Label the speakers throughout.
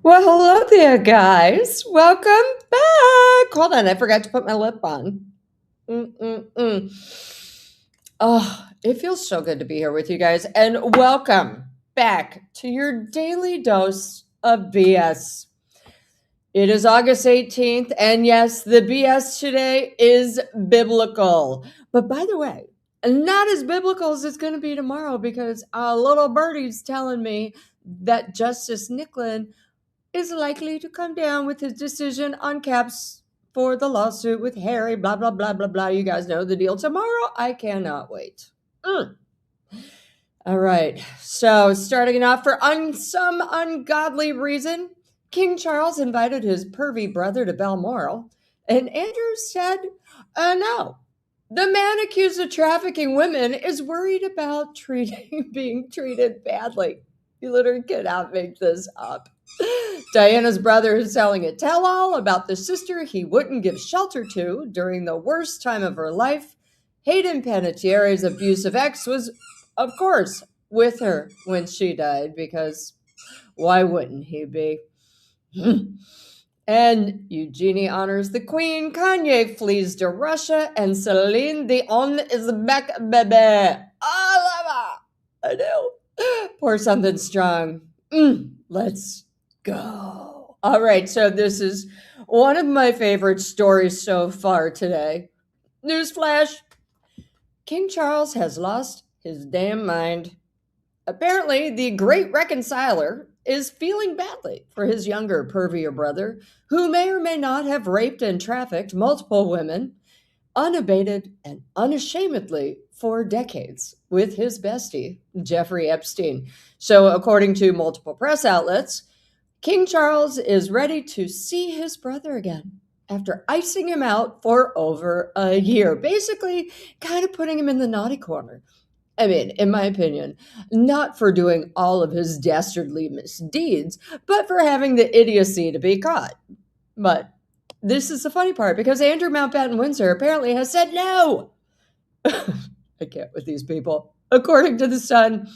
Speaker 1: Well, hello there, guys. Welcome back. Hold on, I forgot to put my lip on. Oh, it feels so good to be here with you guys. And welcome back to your daily dose of BS. It is August 18th, and yes, the BS today is biblical. But by the way, not as biblical as it's going to be tomorrow because a little birdie's telling me that Justice Nicklin is likely to come down with his decision on caps for the lawsuit with Harry, blah, blah, blah, blah, blah. You guys know the deal tomorrow. I cannot wait. All right. So, starting off for some ungodly reason, King Charles invited his pervy brother to Balmoral, and Andrew said, no. The man accused of trafficking women is worried about being treated badly. You literally cannot make this up. Diana's brother is telling a tell-all about the sister he wouldn't give shelter to during the worst time of her life. Hayden Panettiere's abusive ex was, of course, with her when she died, because why wouldn't he be? And Eugenie honors the queen, Kanye flees to Russia, and Celine Dion is back, baby. I love her. I do. Pour something strong. Let's go. All right, so this is one of my favorite stories so far today. Newsflash. King Charles has lost his damn mind. Apparently, the great reconciler is feeling badly for his younger, pervier brother, who may or may not have raped and trafficked multiple women, unabated and unashamedly for decades, with his bestie, Jeffrey Epstein. So, according to multiple press outlets, King Charles is ready to see his brother again after icing him out for over a year, basically kind of putting him in the naughty corner. I mean, in my opinion, not for doing all of his dastardly misdeeds, but for having the idiocy to be caught. But this is the funny part, because Andrew Mountbatten-Windsor apparently has said no. I can't with these people. According to The Sun,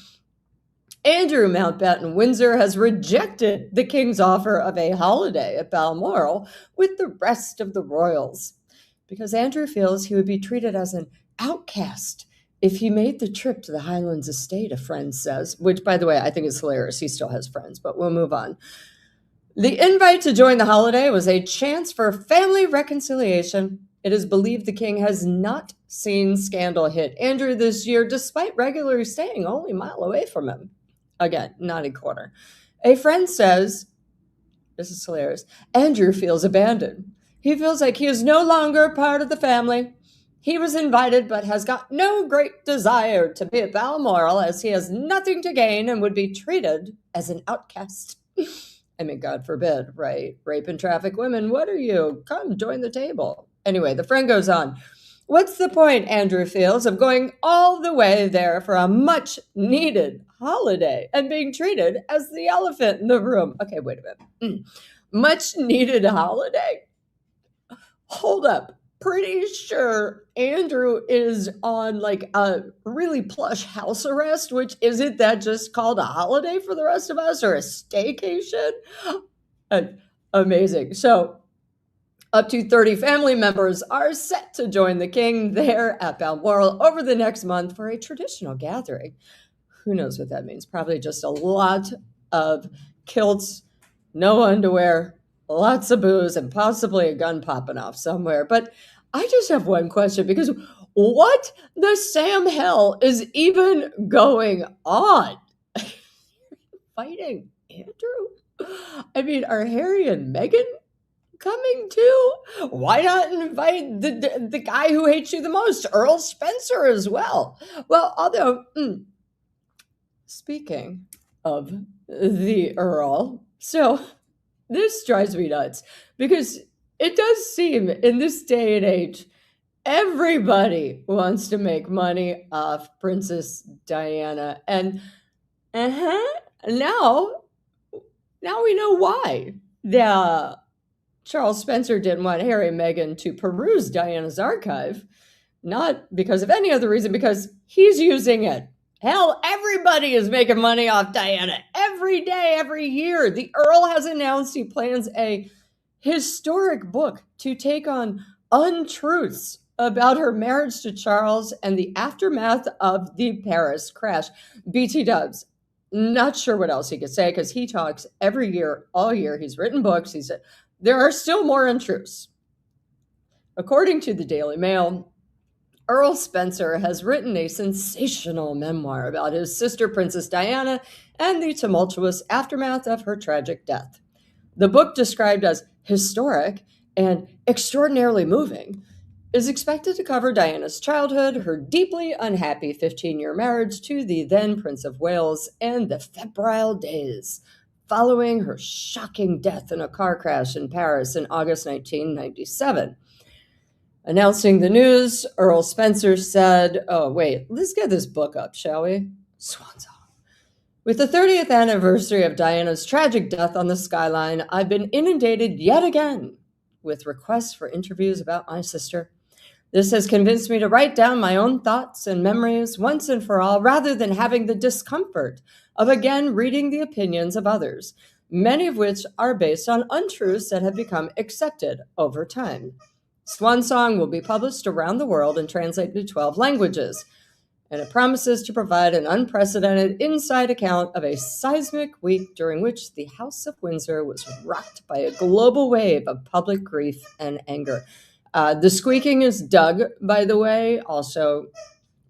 Speaker 1: Andrew Mountbatten-Windsor has rejected the king's offer of a holiday at Balmoral with the rest of the royals, because Andrew feels he would be treated as an outcast if he made the trip to the Highlands estate, a friend says, which, by the way, I think is hilarious. He still has friends, but we'll move on. The invite to join the holiday was a chance for family reconciliation. It is believed the king has not seen scandal hit Andrew this year, despite regularly staying only a mile away from him. Again, naughty corner. A friend says, this is hilarious, Andrew feels abandoned. He feels like he is no longer part of the family. He was invited, but has got no great desire to be at Balmoral, as he has nothing to gain and would be treated as an outcast. I mean, God forbid, right? Rape and traffic women, what are you? Come join the table. Anyway, the friend goes on. What's the point, Andrew feels, of going all the way there for a much-needed holiday and being treated as the elephant in the room? Okay, wait a minute. Much-needed holiday? Hold up. Pretty sure Andrew is on like a really plush house arrest, which isn't that just called a holiday for the rest of us, or a staycation? Amazing. So up to 30 family members are set to join the king there at Balmoral over the next month for a traditional gathering. Who knows what that means? Probably just a lot of kilts, no underwear, lots of booze, and possibly a gun popping off somewhere. But I just have one question, because what the Sam hell is even going on? Fighting Andrew? I mean, are Harry and Meghan coming too? Why not invite the guy who hates you the most, Earl Spencer, as well? Well, although, speaking of the Earl, so this drives me nuts, because it does seem in this day and age, everybody wants to make money off Princess Diana. And now we know why. Charles Spencer didn't want Harry and Meghan to peruse Diana's archive, not because of any other reason, because he's using it Hell, everybody is making money off Diana every day, every year. The Earl has announced he plans a historic book to take on untruths about her marriage to Charles and the aftermath of the Paris crash. BT Dubs, not sure what else he could say because he talks every year, all year. He's written books. He said, there are still more untruths. According to the Daily Mail, Earl Spencer has written a sensational memoir about his sister, Princess Diana, and the tumultuous aftermath of her tragic death. The book, described as historic and extraordinarily moving, is expected to cover Diana's childhood, her deeply unhappy 15-year marriage to the then Prince of Wales, and the febrile days following her shocking death in a car crash in Paris in August 1997. Announcing the news, Earl Spencer said, oh, wait, let's get this book up, shall we? Swan Song. With the 30th anniversary of Diana's tragic death on the skyline, I've been inundated yet again with requests for interviews about my sister. This has convinced me to write down my own thoughts and memories once and for all, rather than having the discomfort of again reading the opinions of others, many of which are based on untruths that have become accepted over time. Swan Song will be published around the world and translated to 12 languages, and it promises to provide an unprecedented inside account of a seismic week during which the House of Windsor was rocked by a global wave of public grief and anger. The squeaking is Doug, by the way, also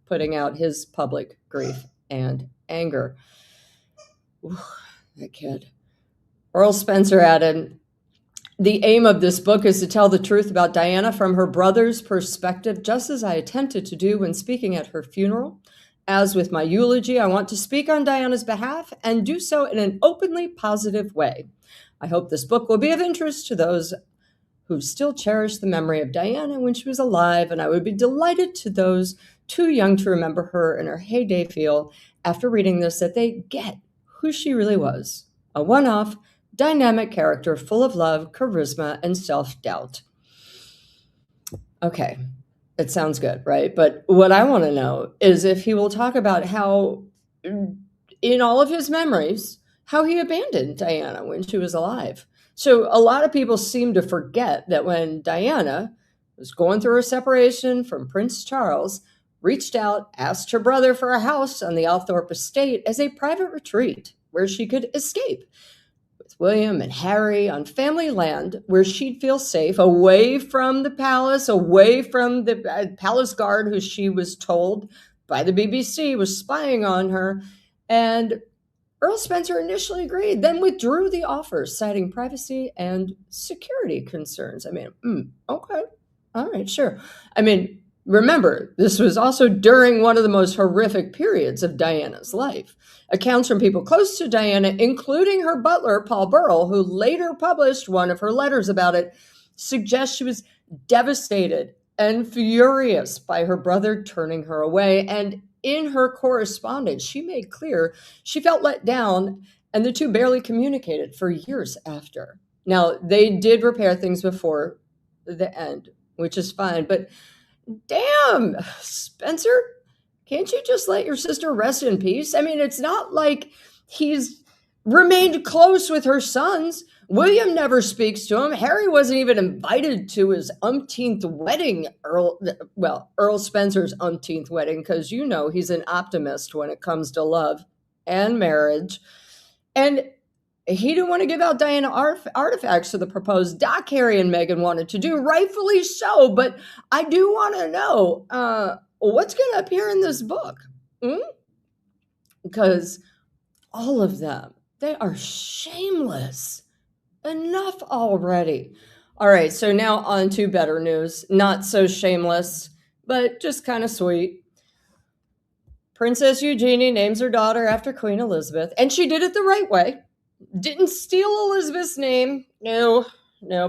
Speaker 1: putting out his public grief and anger. Ooh, that kid. Earl Spencer added, the aim of this book is to tell the truth about Diana from her brother's perspective, just as I attempted to do when speaking at her funeral. As with my eulogy, I want to speak on Diana's behalf and do so in an openly positive way. I hope this book will be of interest to those who still cherish the memory of Diana when she was alive, and I would be delighted to those too young to remember her in her heyday feel after reading this that they get who she really was, a one-off, dynamic character full of love, charisma, and self-doubt. Okay, it sounds good, right? But what I want to know is if he will talk about how, in all of his memories, how he abandoned Diana when she was alive. So a lot of people seem to forget that when Diana was going through her separation from Prince Charles, reached out, asked her brother for a house on the Althorp estate as a private retreat where she could escape with William and Harry on family land where she'd feel safe, away from the palace, away from the palace guard who she was told by the BBC was spying on her. And Earl Spencer initially agreed, then withdrew the offer, citing privacy and security concerns. I mean, okay, all right, sure. I mean, remember, this was also during one of the most horrific periods of Diana's life. Accounts from people close to Diana, including her butler, Paul Burrell, who later published one of her letters about it, suggest she was devastated and furious by her brother turning her away. And in her correspondence, she made clear she felt let down, and the two barely communicated for years after. Now, they did repair things before the end, which is fine, but damn, Spencer, can't you just let your sister rest in peace? I mean, it's not like he's remained close with her sons. William never speaks to him. Harry wasn't even invited to his umpteenth wedding, Earl Spencer's umpteenth wedding, because you know he's an optimist when it comes to love and marriage. And he didn't want to give out Diana artifacts to the proposed doc Harry and Meghan wanted to do, rightfully so. But I do want to know what's going to appear in this book. Because all of them, they are shameless. Enough already. All right, so now on to better news. Not so shameless, but just kind of sweet. Princess Eugenie names her daughter after Queen Elizabeth, and she did it the right way. Didn't steal Elizabeth's name. No,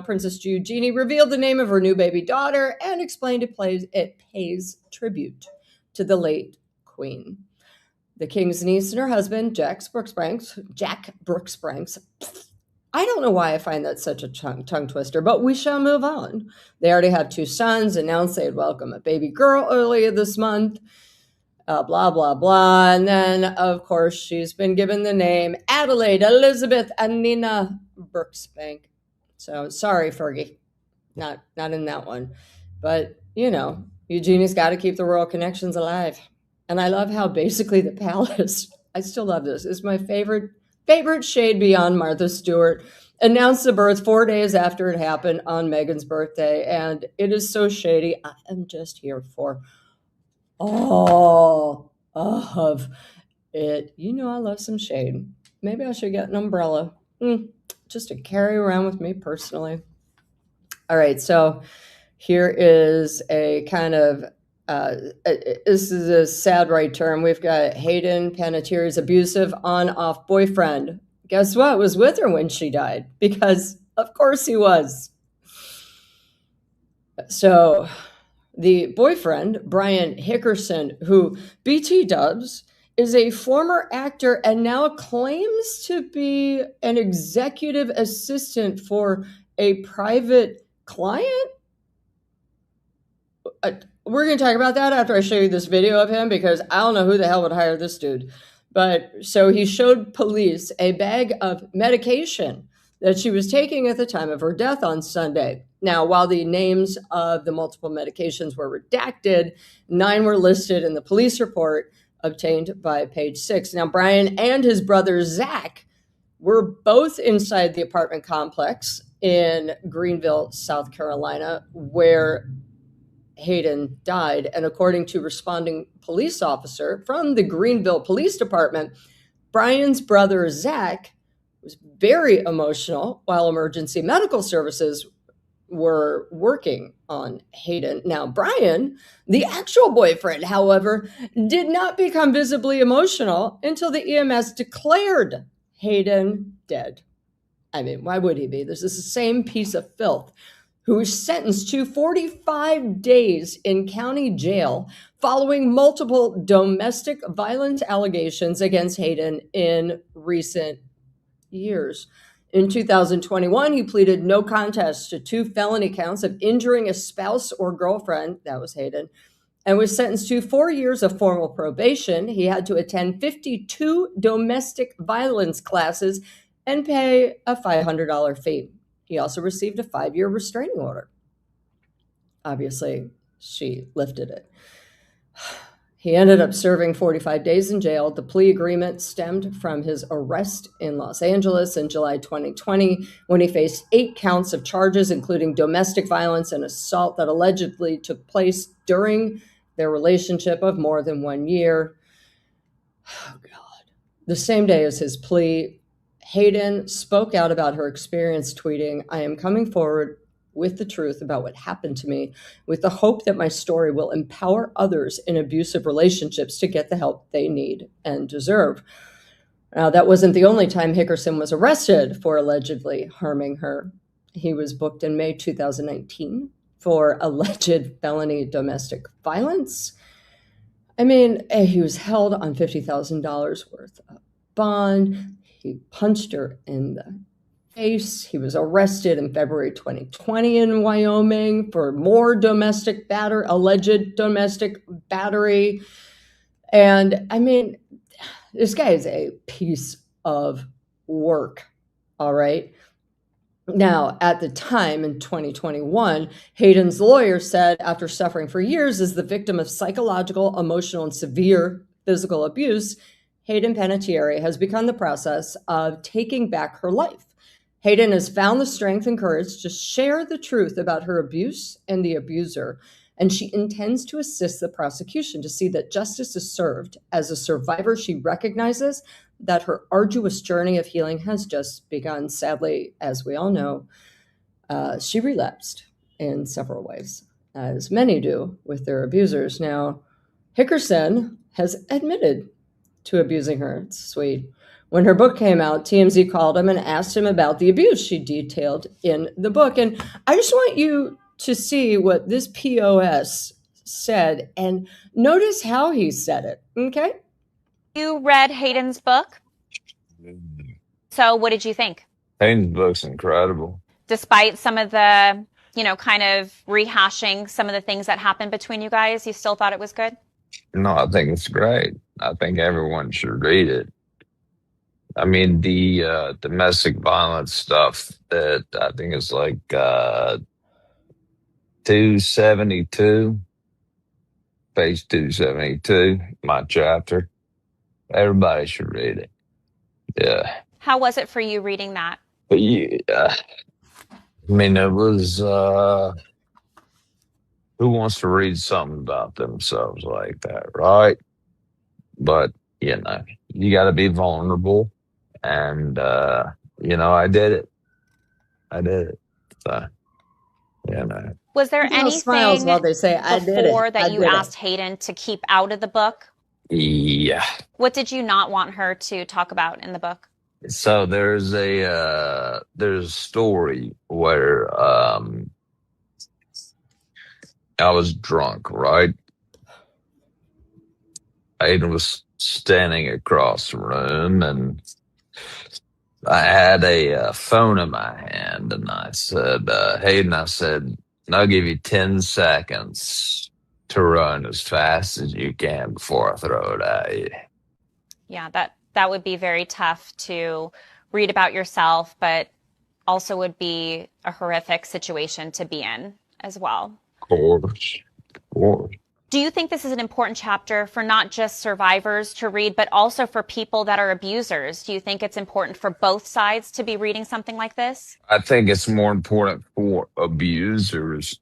Speaker 1: Princess Eugenie revealed the name of her new baby daughter and explained it pays tribute to the late Queen. The King's niece and her husband, Jack Brooksbanks, I don't know why I find that such a tongue twister, but we shall move on. They already have two sons, announced they had welcomed a baby girl earlier this month. blah, blah, blah. And then, of course, she's been given the name Adelaide Elizabeth Anina Brooksbank. So sorry, Fergie, not in that one. But, you know, Eugenie's got to keep the royal connections alive. And I love how basically the palace, I still love this, is my favorite shade beyond Martha Stewart, announced the birth 4 days after it happened on Meghan's birthday. And it is so shady. I am just here for all of it. You know, I love some shade. Maybe I should get an umbrella just to carry around with me personally. All right, so here is a kind of, this is a sad right turn. We've got Hayden Panettiere's abusive on-off boyfriend. Guess what? Was with her when she died, because of course he was. So the boyfriend, Brian Hickerson, who BT dubs, is a former actor and now claims to be an executive assistant for a private client. We're going to talk about that after I show you this video of him, because I don't know who the hell would hire this dude. But so he showed police a bag of medication that she was taking at the time of her death on Sunday. Now, while the names of the multiple medications were redacted, 9 were listed in the police report obtained by Page 6. Now, Brian and his brother Zach were both inside the apartment complex in Greenville, South Carolina, where Hayden died. And according to responding police officer from the Greenville Police Department, Brian's brother Zach was very emotional while emergency medical services were working on Hayden. Now, Brian, the actual boyfriend, however, did not become visibly emotional until the EMS declared Hayden dead. I mean, why would he be? This is the same piece of filth who was sentenced to 45 days in county jail following multiple domestic violence allegations against Hayden in recent years. In 2021, he pleaded no contest to 2 felony counts of injuring a spouse or girlfriend, that was Hayden, and was sentenced to 4 years of formal probation. He had to attend 52 domestic violence classes and pay a $500 fee. He also received a 5-year restraining order. Obviously, she lifted it. He ended up serving 45 days in jail. The plea agreement stemmed from his arrest in Los Angeles in July 2020, when he faced 8 counts of charges, including domestic violence and assault that allegedly took place during their relationship of more than 1 year. Oh, God. The same day as his plea, Hayden spoke out about her experience, tweeting, "I am coming forward with the truth about what happened to me, with the hope that my story will empower others in abusive relationships to get the help they need and deserve." Now, that wasn't the only time Hickerson was arrested for allegedly harming her. He was booked in May 2019 for alleged felony domestic violence. I mean, he was held on $50,000 worth of bond. He punched her in the face. He was arrested in February 2020 in Wyoming for more alleged domestic battery. And I mean, this guy is a piece of work, all right? Now, at the time in 2021, Hayden's lawyer said, after suffering for years as the victim of psychological, emotional, and severe physical abuse, Hayden Panettiere has begun the process of taking back her life. Hayden has found the strength and courage to share the truth about her abuse and the abuser, and she intends to assist the prosecution to see that justice is served. As a survivor, she recognizes that her arduous journey of healing has just begun. Sadly, as we all know, she relapsed in several ways, as many do with their abusers. Now, Hickerson has admitted to abusing her. It's sweet. When her book came out, TMZ called him and asked him about the abuse she detailed in the book. And I just want you to see what this POS said and notice how he said it, okay?
Speaker 2: You read Hayden's book? So what did you think?
Speaker 3: Hayden's book's incredible.
Speaker 2: Despite some of the, kind of rehashing some of the things that happened between you guys, you still thought it was good?
Speaker 3: No, I think it's great. I think everyone should read it. I mean, the domestic violence stuff that I think is like 272, page 272, my chapter. Everybody should read it. Yeah.
Speaker 2: How was it for you reading that?
Speaker 3: But I mean, it was, who wants to read something about themselves like that, right? But, you got to be vulnerable. And, I did it. So,
Speaker 2: Was there
Speaker 1: Smiles while
Speaker 2: anything
Speaker 1: they say, I did it.
Speaker 2: before that
Speaker 1: I
Speaker 2: you
Speaker 1: did it.
Speaker 2: asked Hayden to keep out of the book?
Speaker 3: Yeah.
Speaker 2: What did you not want her to talk about in the book?
Speaker 3: So there's a story where I was drunk, right? Aiden was standing across the room, and I had a phone in my hand, and I said, Hayden, I said, I'll give you 10 seconds to run as fast as you can before I throw it at you.
Speaker 2: Yeah, that would be very tough to read about yourself, but also would be a horrific situation to be in as well.
Speaker 3: Of course.
Speaker 2: Do you think this is an important chapter for not just survivors to read, but also for people that are abusers? Do you think it's important for both sides to be reading something like this?
Speaker 3: I think it's more important for abusers.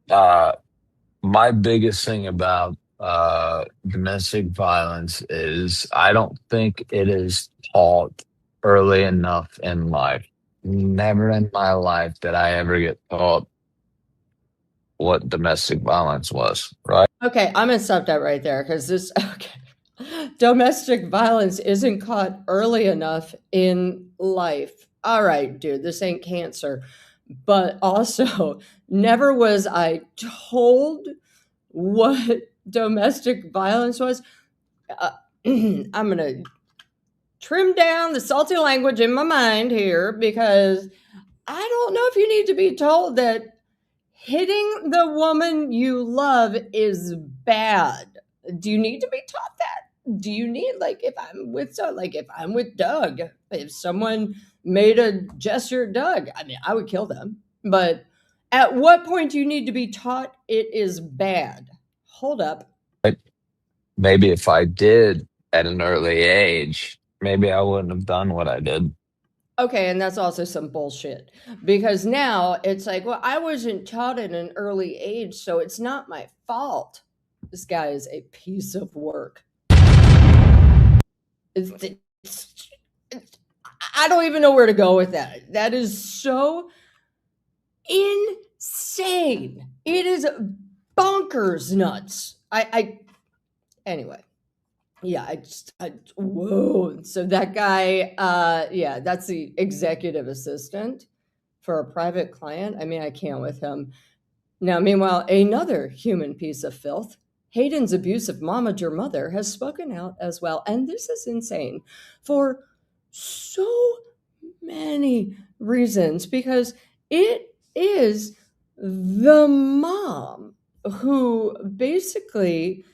Speaker 3: My biggest thing about domestic violence is I don't think it is taught early enough in life. Never in my life did I ever get taught what domestic violence was, right?
Speaker 1: Okay, I'm going to stop that right there because domestic violence isn't caught early enough in life. All right, dude, this ain't cancer. But also, never was I told what domestic violence was. I'm going to trim down the salty language in my mind here because I don't know if you need to be told that hitting the woman you love is bad. Do you need to be taught that? Do you need, if I'm with Doug, if someone made a gesture at Doug, I mean, I would kill them. But at what point do you need to be taught it is bad? Hold up.
Speaker 3: Maybe if I did at an early age, maybe I wouldn't have done what I did.
Speaker 1: Okay, and that's also some bullshit because now it's like, well, I wasn't taught at an early age, so it's not my fault. This guy is a piece of work. I don't even know where to go with that. That is so insane. It is bonkers nuts. Anyway. Yeah, whoa. So that guy, yeah, that's the executive assistant for a private client. I mean, I can't with him. Now, meanwhile, another human piece of filth, Hayden's abusive momager mother, has spoken out as well. And this is insane for so many reasons because it is the mom who basically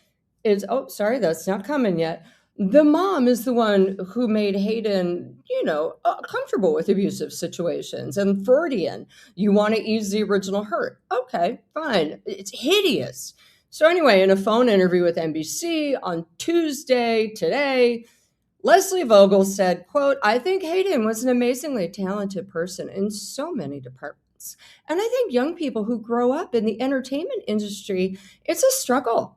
Speaker 1: is, oh, sorry, that's not coming yet. The mom is the one who made Hayden, comfortable with abusive situations and Freudian. You want to ease the original hurt. Okay, fine. It's hideous. So anyway, in a phone interview with NBC on Tuesday today, Leslie Vogel said, quote, I think Hayden was an amazingly talented person in so many departments. And I think young people who grow up in the entertainment industry, it's a struggle.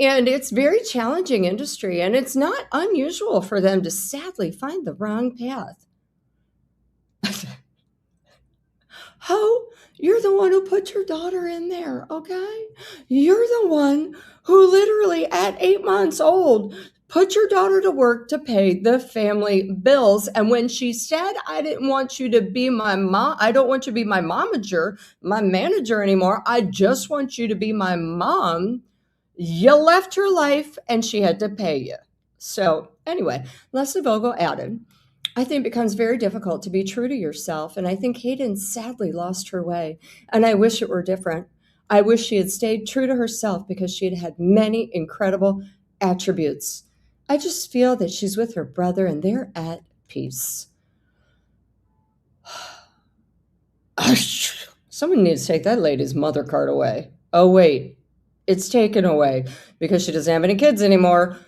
Speaker 1: And it's very challenging industry, and it's not unusual for them to sadly find the wrong path. Ho, you're the one who put your daughter in there, okay? You're the one who literally at 8 months old put your daughter to work to pay the family bills. And when she said, I didn't want you to be my mom, I don't want you to be my momager, my manager anymore. I just want you to be my mom. You left her life and she had to pay you. So anyway, Leslie Vogel added, I think it becomes very difficult to be true to yourself. And I think Hayden sadly lost her way. And I wish it were different. I wish she had stayed true to herself because she had had many incredible attributes. I just feel that she's with her brother and they're at peace. Someone needs to take that lady's mother card away. Oh, wait. It's taken away because she doesn't have any kids anymore.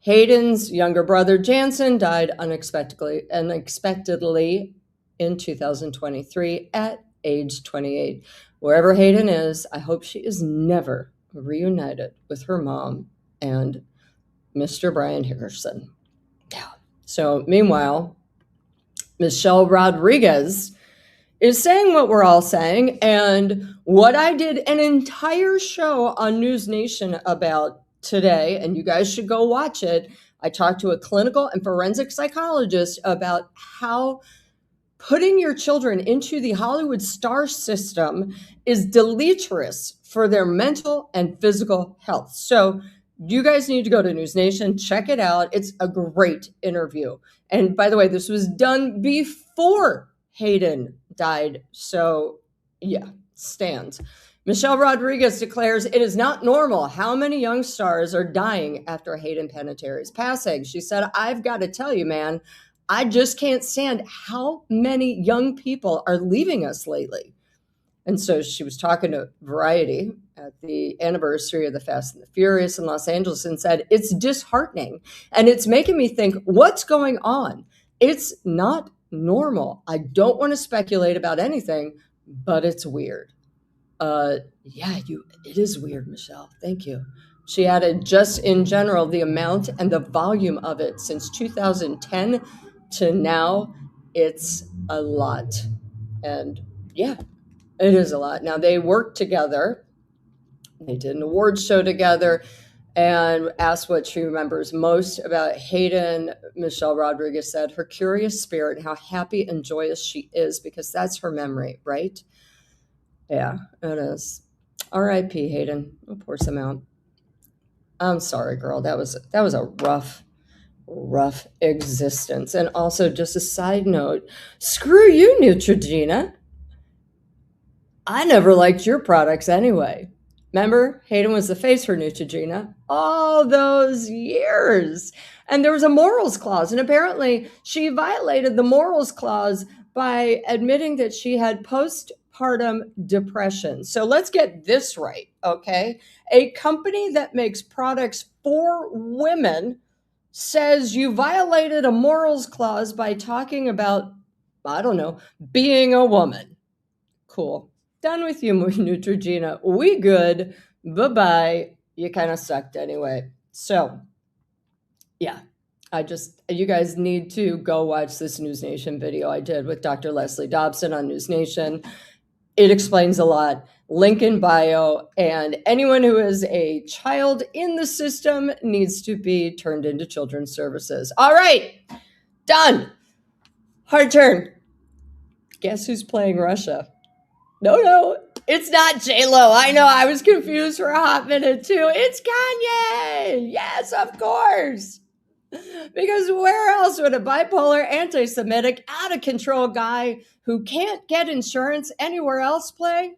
Speaker 1: Hayden's younger brother, Jansen, died unexpectedly in 2023 at age 28. Wherever Hayden is, I hope she is never reunited with her mom and Mr. Brian Hickerson. Yeah. So meanwhile, Michelle Rodriguez is saying what we're all saying, and what I did an entire show on News Nation about today, and you guys should go watch it. I talked to a clinical and forensic psychologist about how putting your children into the Hollywood star system is deleterious for their mental and physical health. So you guys need to go to News Nation, check it out. It's a great interview. And by the way, this was done before Hayden died. So yeah, stands. Michelle Rodriguez declares it is not normal how many young stars are dying after Hayden Panettiere's passing. She said, I've got to tell you, man, I just can't stand how many young people are leaving us lately. And so she was talking to Variety at the anniversary of the Fast and the Furious in Los Angeles and said, it's disheartening. And it's making me think, what's going on? It's not normal. I don't want to speculate about anything, but it's weird. It is weird, Michelle. Thank you. She added, just in general, the amount and the volume of it since 2010 to now, it's a lot. And yeah, it is a lot. Now, they worked together. They did an awards show together, and asked what she remembers most about Hayden. Michelle Rodriguez said her curious spirit and how happy and joyous she is, because that's her memory, right? Yeah, it is. R.I.P. Hayden. We'll pour some out. I'm sorry, girl. That was a rough existence. And also, just a side note, screw you, Neutrogena. I never liked your products anyway. Remember, Hayden was the face for Neutrogena all those years. And there was a morals clause. And apparently she violated the morals clause by admitting that she had postpartum depression. So let's get this right, okay? A company that makes products for women says you violated a morals clause by talking about, I don't know, being a woman. Cool. Done with you, Neutrogena. We good. Bye-bye. You kind of sucked anyway. So, yeah. You guys need to go watch this News Nation video I did with Dr. Leslie Dobson on News Nation. It explains a lot. Link in bio. And anyone who is a child in the system needs to be turned into children's services. All right. Done. Hard turn. Guess who's playing Russia? No, it's not J-Lo. I know, I was confused for a hot minute too. It's Kanye. Yes, of course. Because where else would a bipolar, anti-Semitic, out-of-control guy who can't get insurance anywhere else play?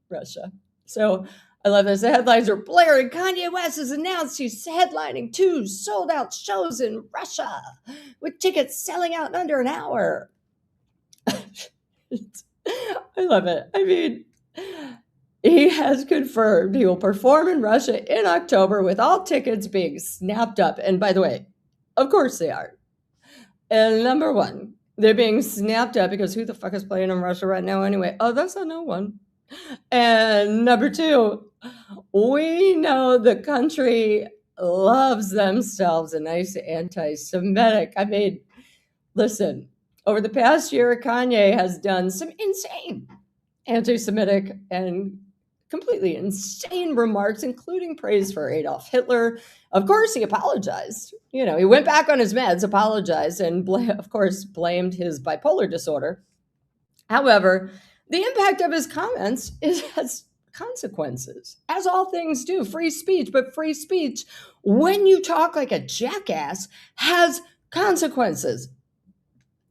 Speaker 1: Russia. So I love this. The headlines are blaring. Kanye West has announced he's headlining 2 sold-out shows in Russia, with tickets selling out in under an hour. I love it. I mean, he has confirmed he will perform in Russia in October, with all tickets being snapped up. And by the way, of course they are. And number one, they're being snapped up because who the fuck is playing in Russia right now anyway? Oh, that's a no one. And number two, we know the country loves themselves a nice anti-Semitic. I mean, listen. Over the past year, Kanye has done some insane anti-Semitic and completely insane remarks, including praise for Adolf Hitler. Of course, he apologized. He went back on his meds, apologized, and of course, blamed his bipolar disorder. However, the impact of his comments has consequences, as all things do. Free speech, but free speech, when you talk like a jackass, has consequences.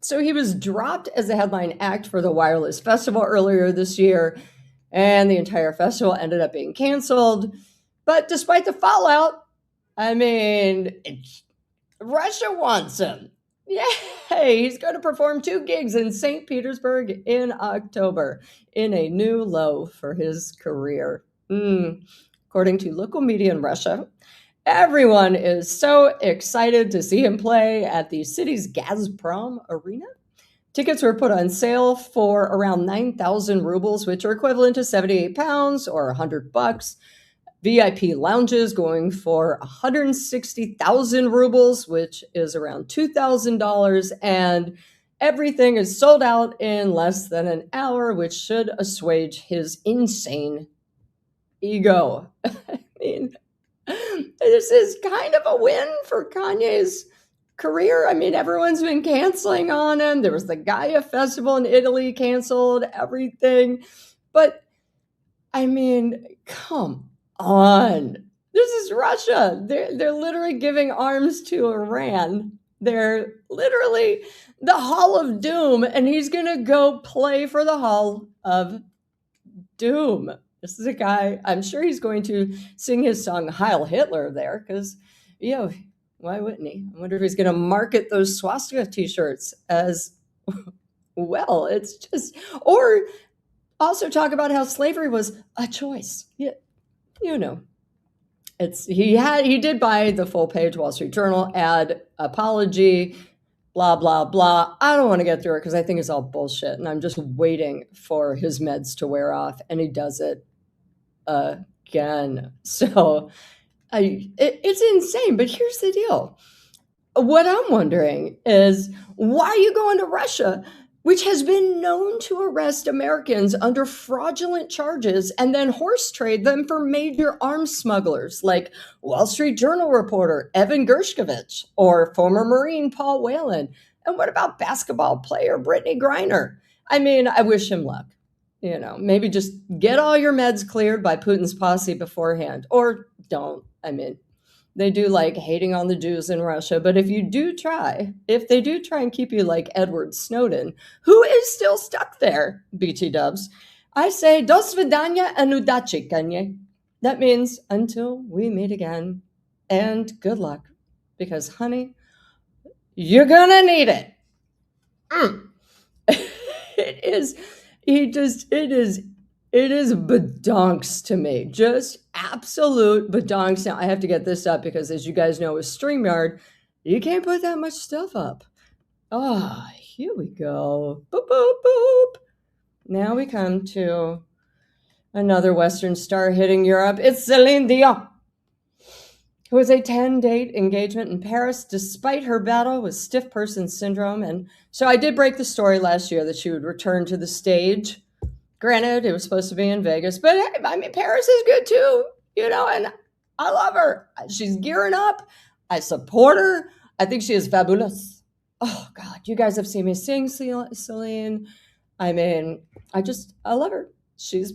Speaker 1: So he was dropped as a headline act for the Wireless Festival earlier this year. and the entire festival ended up being canceled. But despite the fallout, I mean, Russia wants him. Yay! He's going to perform 2 gigs in St. Petersburg in October in a new low for his career. According to local media in Russia, everyone is so excited to see him play at the city's Gazprom Arena. Tickets were put on sale for around 9,000 rubles, which are equivalent to 78 pounds or $100. VIP lounges going for 160,000 rubles, which is around $2,000. And everything is sold out in less than an hour, which should assuage his insane ego. I mean, this is kind of a win for Kanye's career. I mean, everyone's been canceling on him. There was the Gaia Festival in Italy canceled, everything. But, I mean, come on. This is Russia. They're literally giving arms to Iran. They're literally the Hall of Doom, and he's going to go play for the Hall of Doom. This is a guy, I'm sure he's going to sing his song Heil Hitler there, because, why wouldn't he? I wonder if he's going to market those swastika t-shirts as well. It's just, or also talk about how slavery was a choice. Yeah, he did buy the full page Wall Street Journal ad, apology, blah, blah, blah. I don't want to get through it because I think it's all bullshit, and I'm just waiting for his meds to wear off, and he does it again. So it's insane. But here's the deal. What I'm wondering is, why are you going to Russia, which has been known to arrest Americans under fraudulent charges and then horse trade them for major arms smugglers like Wall Street Journal reporter Evan Gershkovich or former Marine Paul Whelan? And what about basketball player Brittany Griner? I mean, I wish him luck. Maybe just get all your meds cleared by Putin's posse beforehand, or don't. I mean, they do like hating on the Jews in Russia, but if they do try and keep you like Edward Snowden, who is still stuck there, BT dubs, I say, do svidanya and udachi, Kanye. That means until we meet again, and good luck, because honey, you're gonna need it. It is badonks to me. Just absolute badonks. Now, I have to get this up because, as you guys know, with StreamYard, you can't put that much stuff up. Here we go. Boop, boop, boop. Now we come to another Western star hitting Europe. It's Celine Dion, who has a 10-date engagement in Paris despite her battle with stiff person syndrome. And so I did break the story last year that she would return to the stage. Granted, it was supposed to be in Vegas, but I mean, Paris is good too, and I love her. She's gearing up. I support her. I think she is fabulous. Oh, God, you guys have seen me sing Celine. I mean, I love her. She's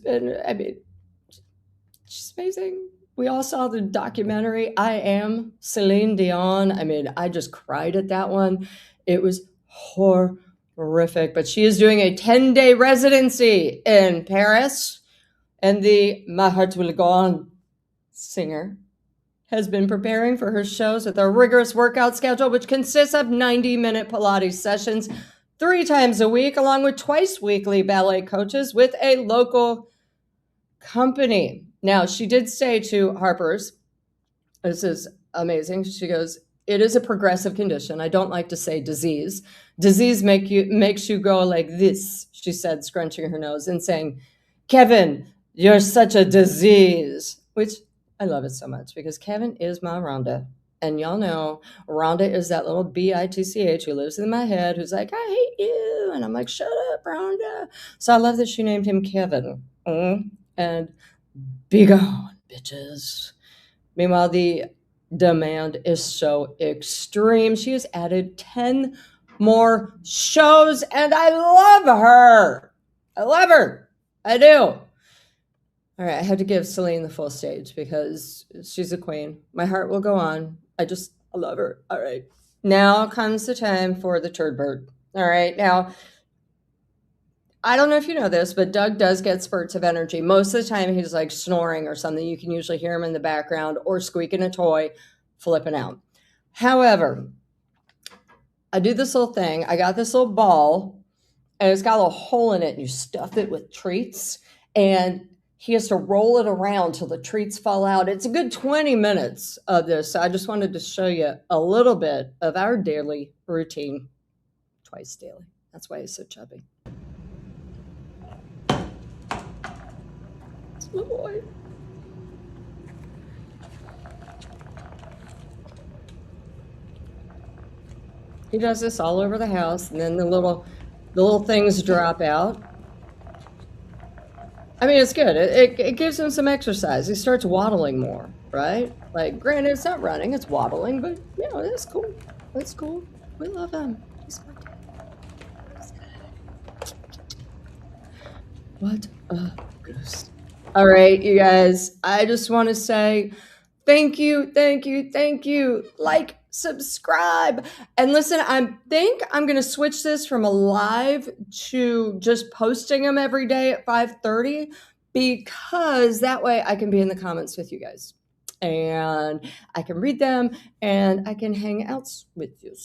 Speaker 1: amazing. We all saw the documentary, I Am Celine Dion. I mean, I just cried at that one. It was horrific, but she is doing a 10-day residency in Paris, and the My Heart Will Go On singer has been preparing for her shows with a rigorous workout schedule, which consists of 90-minute Pilates sessions 3 times a week, along with twice weekly ballet coaches with a local company. Now, she did say to Harper's, this is amazing, she goes, it is a progressive condition. I don't like to say disease. Disease makes you go like this, she said, scrunching her nose and saying, Kevin, you're such a disease, which I love it so much because Kevin is my Rhonda. And y'all know Rhonda is that little bitch who lives in my head who's like, I hate you. And I'm like, shut up, Rhonda. So I love that she named him Kevin. And be gone, bitches. Meanwhile, the demand is so extreme. She has added 10 more shows, and I love her. I do. All right, I had to give Celine the full stage because she's a queen. My heart will go on. I love her. All right. Now comes the time for the turd bird. All right. Now, I don't know if you know this, but Doug does get spurts of energy. Most of the time he's like snoring or something. You can usually hear him in the background or squeaking a toy, flipping out. However, I do this little thing. I got this little ball and it's got a little hole in it. And you stuff it with treats and he has to roll it around till the treats fall out. It's a good 20 minutes of this. So I just wanted to show you a little bit of our daily routine. Twice daily. That's why he's so chubby. It's my boy. He does this all over the house, and then the little things drop out. I mean, it's good. It gives him some exercise. He starts waddling more, right? Like, granted, it's not running, it's waddling, but, you know, it's cool. It's cool. We love him. He's my dad. He's good. What a goose. All right, you guys, I just want to say thank you, thank you, thank you. Like, subscribe, and listen, I think I'm going to switch this from a live to just posting them every day at 5:30 because that way I can be in the comments with you guys and I can read them and I can hang out with you.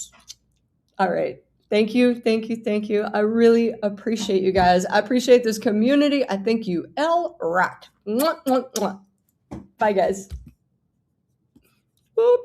Speaker 1: All right. Thank you, thank you, thank you. I really appreciate you guys. I appreciate this community. I think you all rock. Mwah, mwah, mwah. Bye, guys. Boop.